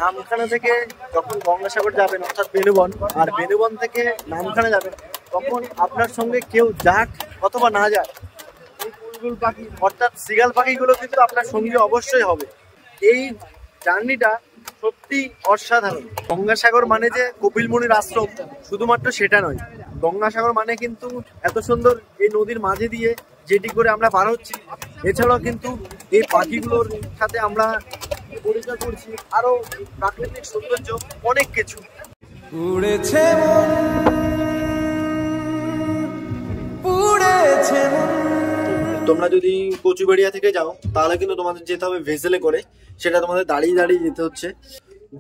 নামখানা থেকে যখন গঙ্গাসাগর যাবেন অর্থাৎ বেনুবন, আর বেনুবন থেকে নামখানা যাবেন, তখন আপনার সঙ্গে কেউ যাক অথবা না যাক, এই বুলবুল পাখি অর্থাৎ সিগাল পাখিগুলো কিন্তু আপনার সঙ্গে অবশ্যই হবে। এই জার্নিটা সত্যি অসাধারণ। গঙ্গাসাগর মানে যে কপিল মুনির আশ্রম, শুধুমাত্র সেটা নয়, গঙ্গাসাগর মানে কিন্তু এত সুন্দর এই নদীর মাঝে দিয়ে যেটি করে আমরা পার হচ্ছি, এছাড়াও কিন্তু এই পাখিগুলোর সাথে আমরা পরিচয় করছি, আরো প্রাকৃতিক সৌন্দর্য অনেক কিছু। উড়েছে তোমরা যদি কচুবেড়িয়া থেকে যাও তাহলে কিন্তু তোমাদের যেতে হবে ভেসেলে করে, সেটা তোমাদের দাঁড়িয়ে দাঁড়িয়ে যেতে হচ্ছে।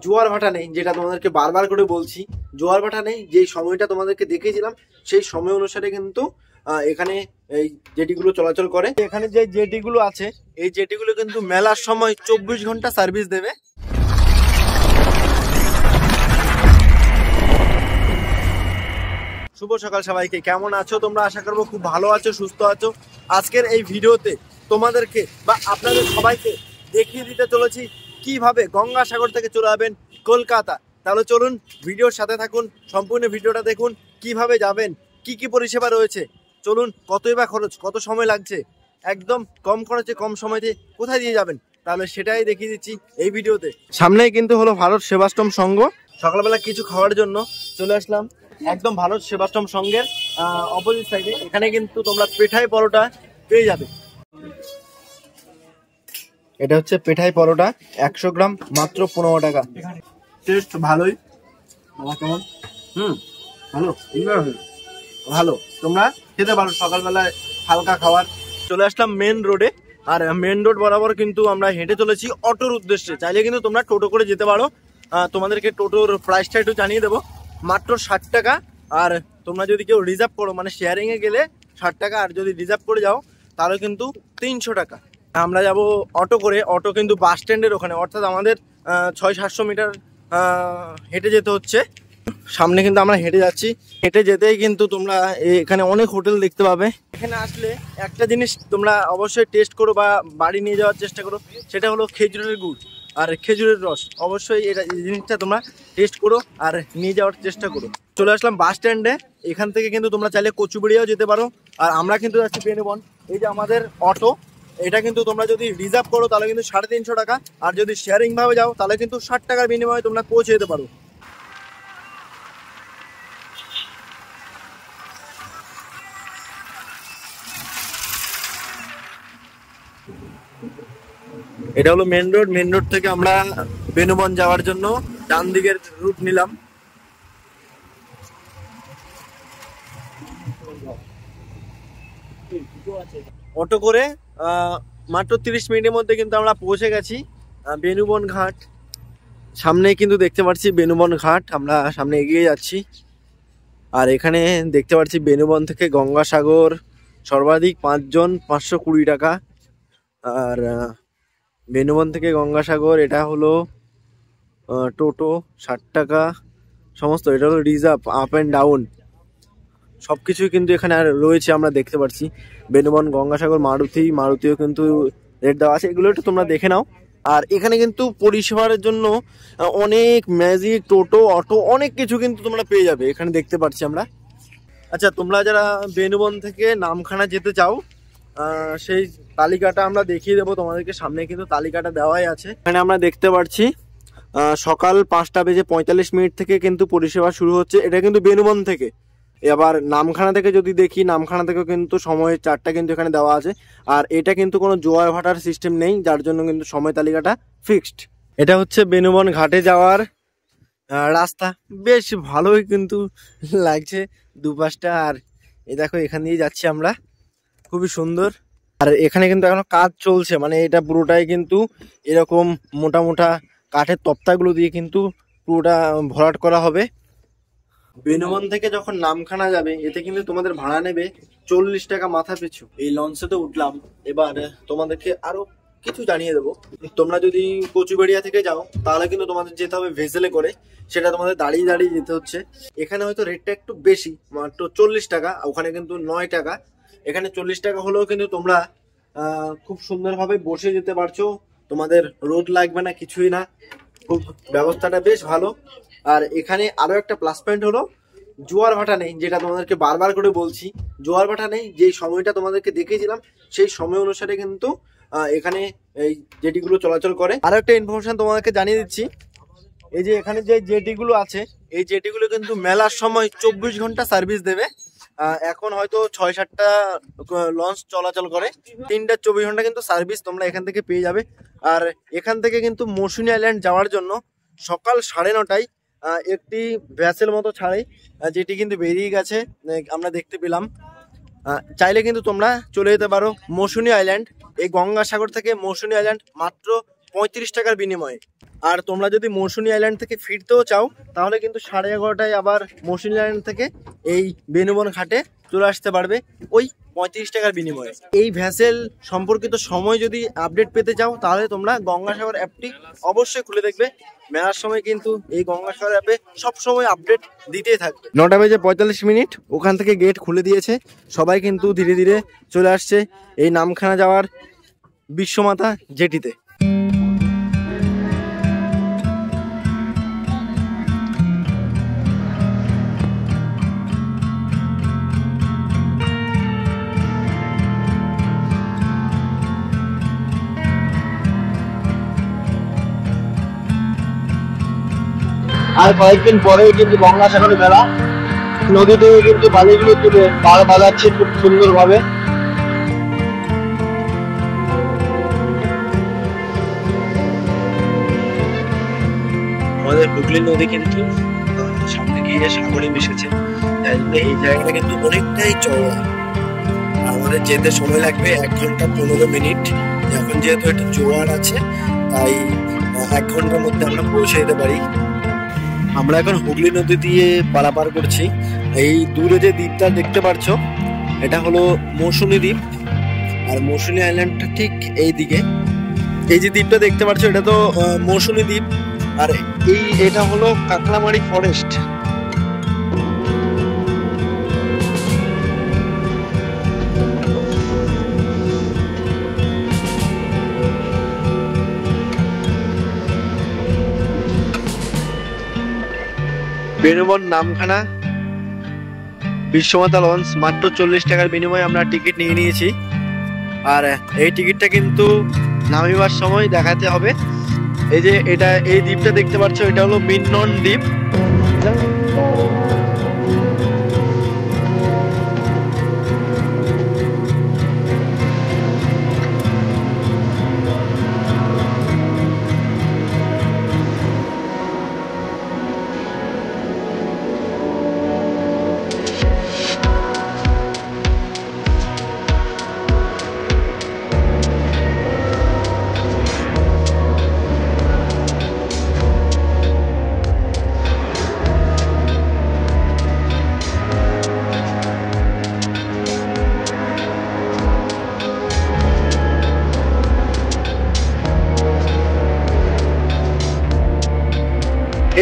জোয়ার ভাটা নেই, যেটা তোমাদেরকে বারবার করে বলছি, জোয়ার ভাটা নেই। যেই সময়টা তোমাদেরকে দেখিয়েছিলাম সেই সময় অনুসারে কিন্তু এখানে এই জেটিগুলো চলাচল করে। এখানে যে জেটিগুলো আছে এই জেটিগুলো কিন্তু মেলার সময় 24 ঘন্টা সার্ভিস দেবে। শুভ সকাল সবাইকে, কেমন আছো তোমরা? আশা করবো খুব ভালো আছো, সুস্থ আছো। আজকের এই ভিডিওতে তোমাদেরকে বা আপনাদের সবাইকে দেখিয়ে দিতে চলেছি কিভাবে গঙ্গাসাগর থেকে চলে যাবেন কলকাতা। তাহলে চলুন ভিডিওর সাথে থাকুন, সম্পূর্ণ ভিডিওটা দেখুন, কিভাবে যাবেন, কি কি পরিষেবা রয়েছে, চলুন কতই বা খরচ, কত সময় লাগছে, একদম কম খরচে কম সময়তে কোথায় দিয়ে যাবেন, তাহলে সেটাই দেখিয়ে দিচ্ছি এই ভিডিওতে। সামনেই কিন্তু হলো ভারত সেবাশ্রম সংঘ। সকালবেলা কিছু খাওয়ার জন্য চলে আসলাম একদম ভারত সেবাশ্রম সংঘের অপোজিট সাইডে। এখানে কিন্তু তোমরা পেঠাই পরোটা পেয়ে যাবে। এটা হচ্ছে পেঠাই পরোটা, 100 গ্রাম মাত্র 15 টাকা। টেস্ট ভালোই, কেমন? ভালো ভালো, তোমরা খেতে পারো সকালবেলায় হালকা খাবার। চলে আসলাম মেন রোডে, আর মেন রোড বরাবর কিন্তু আমরা হেঁটে চলেছি অটোর উদ্দেশ্যে। চাইলে কিন্তু তোমরা টোটো করে যেতে পারো। তোমাদেরকে টোটোর প্রাইসটা একটু জানিয়ে দেবো, মাত্র 60 টাকা। আর তোমরা যদি কেউ রিজার্ভ করো, মানে শেয়ারিং এ গেলে 60 টাকা, আর যদি রিজার্ভ করে যাও তাহলে কিন্তু 300 টাকা। আমরা যাব অটো করে। অটো কিন্তু বাস স্ট্যান্ডের ওখানে, অর্থাৎ আমাদের 600-700 মিটার হেঁটে যেতে হচ্ছে। সামনে কিন্তু আমরা হেঁটে যাচ্ছি। হেঁটে যেতেই কিন্তু তোমরা এখানে অনেক হোটেল দেখতে পাবে। এখানে আসলে একটা জিনিস তোমরা অবশ্যই টেস্ট করো বা বাড়ি নিয়ে যাওয়ার চেষ্টা করো, সেটা হলো খেজুরের গুড় আর খেজুরের রস। অবশ্যই এই জিনিসটা তোমরা টেস্ট করো আর নিয়ে যাওয়ার চেষ্টা করো। চলে আসলাম বাস স্ট্যান্ডে। এখান থেকে কিন্তু তোমরা চাইলে কচুবেড়িয়াও যেতে পারো, আর আমরা কিন্তু যাচ্ছি বেনুবন। এই যে আমাদের অটো, এটা কিন্তু তোমরা যদি রিজার্ভ করো তাহলে কিন্তু 350 টাকা, আর যদি শেয়ারিং ভাবে যাও তাহলে কিন্তু 60 টাকার বিনিময়ে তোমরা পৌঁছে যেতে পারো। এটা হলো মেন রোড। মেন রোড থেকে আমরা বেনুবন যাওয়ার জন্য ডান দিকের রুট নিলাম। অটো করে মাত্র 30 মিনিটের মধ্যে কিন্তু আমরা পৌঁছে গেছি বেনুবন ঘাট। সামনে কিন্তু দেখতে পাচ্ছি বেনুবন ঘাট, আমরা সামনে এগিয়ে যাচ্ছি। আর এখানে দেখতে পাচ্ছি বেনুবন থেকে গঙ্গাসাগর সর্বাধিক 5 জন 520 টাকা। আর বেনুবন থেকে গঙ্গাসাগর এটা হলো টোটো 60 টাকা সমস্ত। এটা হলো রিজার্ভ, আপ অ্যান্ড ডাউন সব কিছুই কিন্তু এখানে আর রয়েছে, আমরা দেখতে পাচ্ছি। বেনুবন গঙ্গাসাগর মারুতিও কিন্তু রেট দেওয়া আছে, এগুলো একটু তোমরা দেখে নাও। আর এখানে কিন্তু পরিষেবার জন্য অনেক ম্যাজিক, টোটো, অটো অনেক কিছু কিন্তু তোমরা পেয়ে যাবে এখানে, দেখতে পাচ্ছি আমরা। আচ্ছা, তোমরা যারা বেনুবন থেকে নামখানা যেতে চাও সেই তালিকাটা আমরা দেখিয়ে দেবো তোমাদেরকে। সামনে কিন্তু তালিকাটা দেওয়াই আছে। এখানে আমরা দেখতে পাচ্ছি সকাল 5:45 থেকে কিন্তু পরিষেবা শুরু হচ্ছে। এটা কিন্তু বেনুবন থেকে। এবার নামখানা থেকে যদি দেখি, নামখানা থেকে কিন্তু সময় 4টা কিন্তু এখানে দেওয়া আছে। আর এটা কিন্তু কোনো জোয়ার ভাটার সিস্টেম নেই, যার জন্য কিন্তু সময় তালিকাটা ফিক্সড। এটা হচ্ছে বেনুবন ঘাটে যাওয়ার রাস্তা, বেশ ভালোই কিন্তু লাগছে দুপাশটা। আর এই দেখো এখান দিয়ে যাচ্ছি আমরা, খুবই সুন্দর। আর এখানে কিন্তু এখনো কাজ চলছে, মানে এটা পুরোটাই কিন্তু এরকম মোটা মোটা কাঠের তক্তাগুলো দিয়ে কিন্তু পুরোটা ভরাট করা হবে। বেনুবন থেকে যখন নামখানা যাবে, এতে কিন্তু তোমাদের ভাড়া নেবে 40 টাকা মাথা পিছু। এই লঞ্চে তো উঠলাম, এবার তোমাদেরকে আরো কিছু জানিয়ে দেবো। তোমরা যদি কচুবেড়িয়া থেকে যাও তাহলে কিন্তু তোমাদের যেতে হবে ভেসেলে করে, সেটা তোমাদের দাঁড়িয়ে দাঁড়িয়ে যেতে হচ্ছে। এখানে হয়তো রেটটা একটু বেশি, মাত্র 40 টাকা, ওখানে কিন্তু 9 টাকা। এখানে 40 টাকা হলেও কিন্তু তোমরা খুব সুন্দরভাবে বসে যেতে পারছো, তোমাদের রোদ লাগবে না, কিছুই না। খুব ব্যবস্থাটা বেশ ভালো। আর এখানে আরো একটা প্লাস পয়েন্ট হলো জোয়ার ভাটা নেই, যেটা তোমাদেরকে বারবার করে বলছি, জোয়ার ভাটা নেই। যেই সময়টা তোমাদেরকে দেখিয়েছিলাম সেই সময় অনুসারে কিন্তু এখানে এই জেটিগুলো চলাচল করে। আরো একটা ইনফরমেশন তোমাদেরকে জানিয়ে দিচ্ছি, এই যে এখানে যে জেটিগুলো আছে এই জেটিগুলো কিন্তু মেলার সময় 24 ঘন্টা সার্ভিস দেবে। এখন হয়তো 6-7টা লঞ্চ চলাচল করে, 3টা 24 ঘন্টা কিন্তু সার্ভিস তোমরা এখান থেকে পেয়ে যাবে। আর এখান থেকে কিন্তু মৌসুনী আইল্যান্ড যাওয়ার জন্য সকাল 9:30টায় একটি ভ্যাসেল মতো ছাড়ে, যেটি কিন্তু বেরিয়ে গেছে, আমরা দেখতে পেলাম। চাইলে কিন্তু তোমরা চলে যেতে পারো মৌসুনী আইল্যান্ড। এই গঙ্গাসাগর থেকে মৌসুনী আইল্যান্ড মাত্র 35 টাকার বিনিময়ে। আর তোমরা যদি মৌসুনী আইল্যান্ড থেকে ফিরতেও চাও তাহলে কিন্তু 11:30টায় আবার মৌসুনী আইল্যান্ড থেকে এই বেনুবন ঘাটে চলে আসতে পারবে ওই 35 টাকার বিনিময়ে। এই ভ্যাসেল সম্পর্কিত সময় যদি আপডেট পেতে চাও তাহলে তোমরা গঙ্গাসাগর অ্যাপটি অবশ্যই খুলে দেখবে। মেলার সময় কিন্তু এই গঙ্গাসাগর অ্যাপে সবসময় আপডেট দিতেই থাকবে। 9:45 ওখান থেকে গেট খুলে দিয়েছে, সবাই কিন্তু ধীরে ধীরে চলে আসছে এই নামখানা যাওয়ার বিশ্বমাতা জেটিতে। আর কয়েকদিন পরেই কিন্তু গঙ্গাসাগরে মেলা, নদী থেকে কিন্তু বালিগুলো তুলে পাড় বাজাচ্ছে খুব সুন্দর ভাবে। আমাদের হুগলি নদী কিন্তু সামনে গিয়ে সাগরে মিশেছে, তাই জন্য এই জায়গাটা কিন্তু অনেকটাই চওড়া। আমাদের যেতে সময় লাগবে 1 ঘন্টা 15 মিনিট। এখন যেহেতু একটা জোয়ার আছে তাই 1 ঘন্টার মধ্যে আমরা পৌঁছে যেতে পারি। আমরা এখন হুগলি নদী দিয়ে পারাপার করছি। এই দূরে যে দ্বীপটা দেখতে পাচ্ছ এটা হলো মৌসুনী দ্বীপ, আর মৌসুনী আইল্যান্ডটা ঠিক এই দিকে। এই যে দ্বীপটা দেখতে পাচ্ছ এটা তো মৌসুনী দ্বীপ, আর এটা হলো কাঁকড়ামারি ফরেস্ট। বেনুবন নামখানা বিশ্বমাতা লঞ্চ মাত্র 40 টাকার বিনিময়ে আমরা টিকিট নিয়ে নিয়েছি। আর এই টিকিটটা কিন্তু নামিবার সময় দেখাতে হবে। এই যে এই দ্বীপটা দেখতে পাচ্ছ এটা হলো মিন্নন দ্বীপ।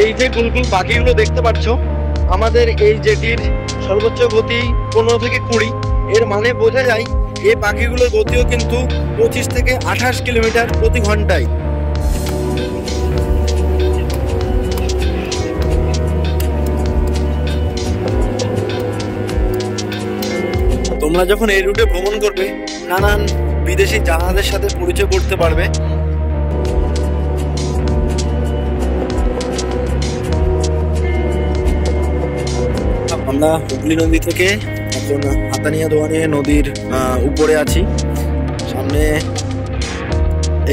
এই যে গুলগুল পাখিগুলো দেখতে পাচ্ছ, আমাদের এই জেটির সর্বোচ্চ গতি 15 থেকে 20। এর মানে বোঝা যায় এই পাখিগুলোর গতিও কিন্তু 25 থেকে 28 কিলোমিটার প্রতি ঘন্টায়। তোমরা যখন এই রুটে ভ্রমণ করবে নানান বিদেশি জাহাজের সাথে পরিচয় করতে পারবে। আমরা হুগলি নদী থেকে এখন হাতানিয়া দোয়ানিয়া নদীর উপরে আছি। সামনে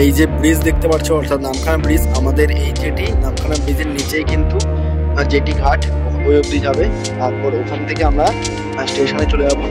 এই যে ব্রিজ দেখতে পাচ্ছ অর্থাৎ নামখানা ব্রিজ, আমাদের এই জেটি নামখানা ব্রিজের নিচেই কিন্তু জেটি ঘাট, ওই অবধি যাবে। তারপর ওখান থেকে আমরা স্টেশনে চলে যাবো।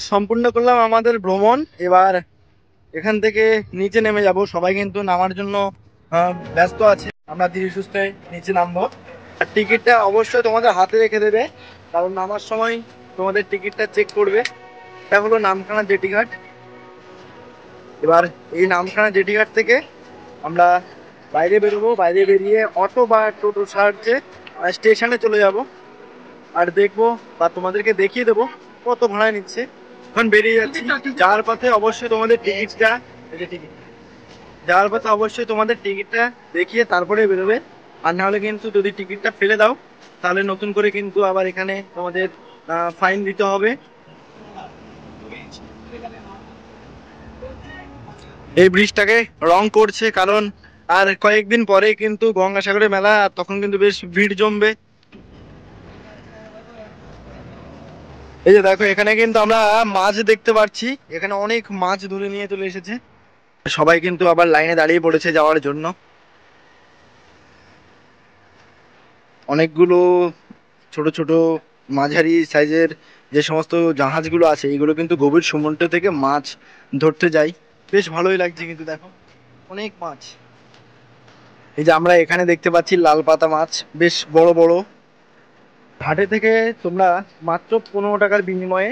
সম্পূর্ণ করলাম আমাদের ভ্রমণ। এবার এখান থেকে নিচে নেমে যাব, সবাই কিন্তু নামার জন্য ব্যস্ত আছে। আমরা ধীরে সুস্থে নিচে নামবো। আর টিকিটটা অবশ্যই তোমাদের হাতে রেখে দেবে, কারণ নামার সময় তোমাদের টিকিটটা চেক করবে। এটা হলো নামখানা জেটি ঘাট। এবার এই নামখানা জেটি ঘাট থেকে আমরা বাইরে বেরোবো, বাইরে বেরিয়ে অটো বা টোটো সাহায্যে স্টেশনে চলে যাব। আর দেখবো বা তোমাদেরকে দেখিয়ে দেবো কত ভাড়া নিচ্ছে। এখন বেরিয়ে যাচ্ছি, যাওয়ার পথে অবশ্যই তোমাদের টিকিটটা, এই যে টিকিট, যাওয়ার পথে অবশ্যই তোমাদের টিকিটটা দেখিয়ে তারপরে বেরোবে। আর নাহলে কিন্তু যদি টিকিটটা ফেলে দাও তাহলে নতুন করে কিন্তু আবার এখানে তোমাদের ফাইন দিতে হবে। এই ব্রিজটাকে রং করছে, কারণ আর কয়েকদিন পরে কিন্তু গঙ্গাসাগরের মেলা, আর তখন কিন্তু বেশ ভিড় জমবে। এই যে দেখো, এখানে কিন্তু আমরা মাছ দেখতে পাচ্ছি, এখানে অনেক মাছ ধরে নিয়ে চলে এসেছে। সবাই কিন্তু আবার লাইনে দাঁড়িয়ে পড়েছে যাওয়ার জন্য। অনেকগুলো ছোট ছোট মাঝারি সাইজের যে সমস্ত জাহাজগুলো আছে, এগুলো কিন্তু গভীর সমুদ্র থেকে মাছ ধরতে যায়। বেশ ভালোই লাগছে কিন্তু, দেখো অনেক মাছ। এই যে আমরা এখানে দেখতে পাচ্ছি লাল পাতা মাছ, বেশ বড় বড়। ঘাটে থেকে তোমরা মাত্র 15 টাকার বিনিময়ে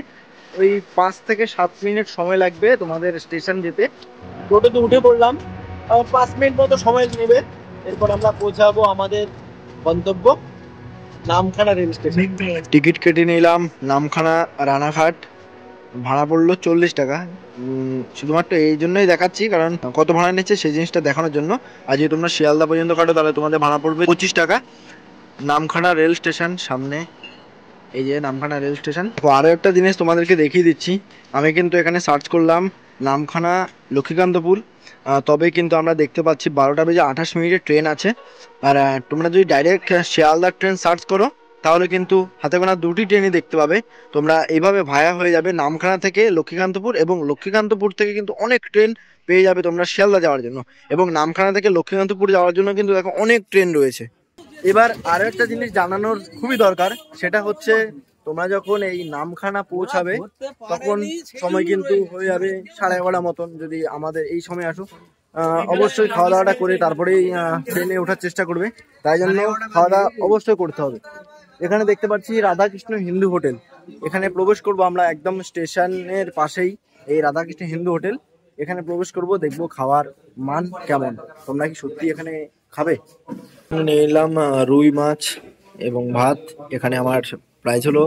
ওই 5 থেকে 7 মিনিট সময় লাগবে তোমাদের স্টেশন যেতে। টোটোতে উঠে পড়লাম, 5 মিনিট মতো সময় নেবে। এরপর আমরা পৌঁছাবো আমাদের গন্তব্য নামখানা রেল স্টেশন। টিকিট কেটে নিলাম নামখানা রানাঘাট, ভাড়া পড়লো 40 টাকা। শুধুমাত্র এই জন্যই দেখাচ্ছি, কারণ কত ভাড়া নিচ্ছে সেই জিনিসটা দেখানোর জন্য। আর যদি তোমরা শিয়ালদা পর্যন্ত কাটো তাহলে তোমাদের ভাড়া পড়বে 25 টাকা। নামখানা রেল স্টেশন সামনে, এই যে নামখানা রেল স্টেশন। আরও একটা জিনিস তোমাদেরকে দেখিয়ে দিচ্ছি, আমি কিন্তু এখানে সার্চ করলাম নামখানা লক্ষ্মীকান্তপুর, তবে কিন্তু আমরা দেখতে পাচ্ছি 12:28 ট্রেন আছে। আর তোমরা যদি ডাইরেক্ট শিয়ালদার ট্রেন সার্চ করো তাহলে কিন্তু হাতে গোনা 2টি ট্রেনই দেখতে পাবে। তোমরা এইভাবে ভায়া হয়ে যাবে নামখানা থেকে লক্ষ্মীকান্তপুর, এবং লক্ষ্মীকান্তপুর থেকে কিন্তু অনেক ট্রেন পেয়ে যাবে তোমরা শিয়ালদা যাওয়ার জন্য। এবং নামখানা থেকে লক্ষ্মীকান্তপুর যাওয়ার জন্য কিন্তু দেখো অনেক ট্রেন রয়েছে। এবার আরো একটা জিনিস জানানোর খুবই দরকার, সেটা হচ্ছে তোমরা যখন এই নামখানা পৌঁছাবে তখন সময় কিন্তু হয়ে যাবে 11:30 মতন। যদি আমাদের এই সময় আসো, অবশ্যই খাওয়া দাওয়াটা করে তারপরেই ট্রেনে ওঠার চেষ্টা করবে, তাই জন্য খাওয়া দাওয়া অবশ্যই করতে হবে। এখানে দেখতে পাচ্ছি রাধাকৃষ্ণ হিন্দু হোটেল, এখানে প্রবেশ করব আমরা একদম স্টেশনের পাশেই। এই রাধাকৃষ্ণ হিন্দু হোটেল, এখানে প্রবেশ করব, দেখবো খাওয়ার মান কেমন। তোমরা কি সত্যি এখানে খাবে? নিলাম রুই মাছ এবং ভাত, এখানে আমার প্রাইস হলো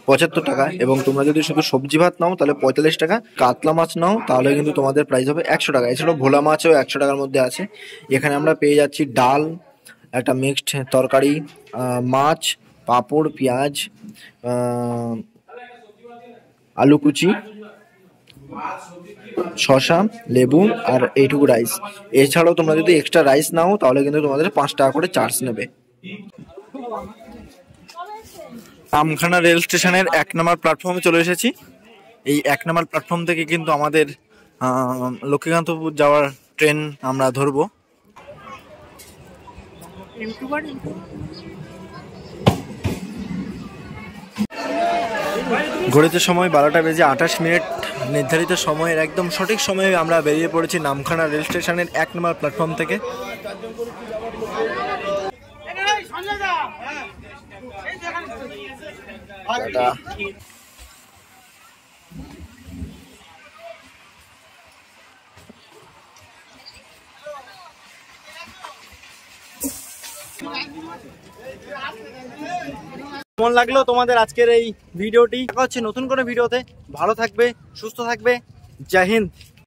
75 টাকা। এবং তোমরা যদি শুধু সবজি ভাত নাও তাহলে 45 টাকা, কাতলা মাছ নাও তাহলে কিন্তু তোমাদের প্রাইস হবে 100 টাকা। এছাড়াও ভোলা মাছও 100 টাকার মধ্যে আছে। এখানে আমরা পেয়ে যাচ্ছি ডাল, একটা মিক্সড তরকারি, মাছ, পাঁপড়, পেঁয়াজ, আলু কুচি, শসা, লেবু আর এইটুকু রাইস। এছাড়াও তোমরা যদি এক্সট্রা রাইস নাও তাহলে কিন্তু তোমাদের 5 টাকা করে চার্জ নেবে। নামখানা রেল স্টেশনের 1 নম্বর প্ল্যাটফর্মে চলে এসেছি। এই 1 নম্বর প্ল্যাটফর্ম থেকে কিন্তু আমাদের লক্ষ্মীকান্তপুর যাওয়ার ট্রেন আমরা ধরবো। ঘড়িতে সময় 12:28। নির্ধারিত সময়ের একদম সঠিক সময়ে আমরা বেরিয়ে পড়েছি নামখানা রেল স্টেশনের 1 নম্বর প্ল্যাটফর্ম থেকে। কেমন লাগলো তোমাদের আজকের এই ভিডিওটি? দেখা হচ্ছে নতুন কোনো ভিডিওতে। ভালো থাকবে, সুস্থ থাকবে। জয় হিন্দ।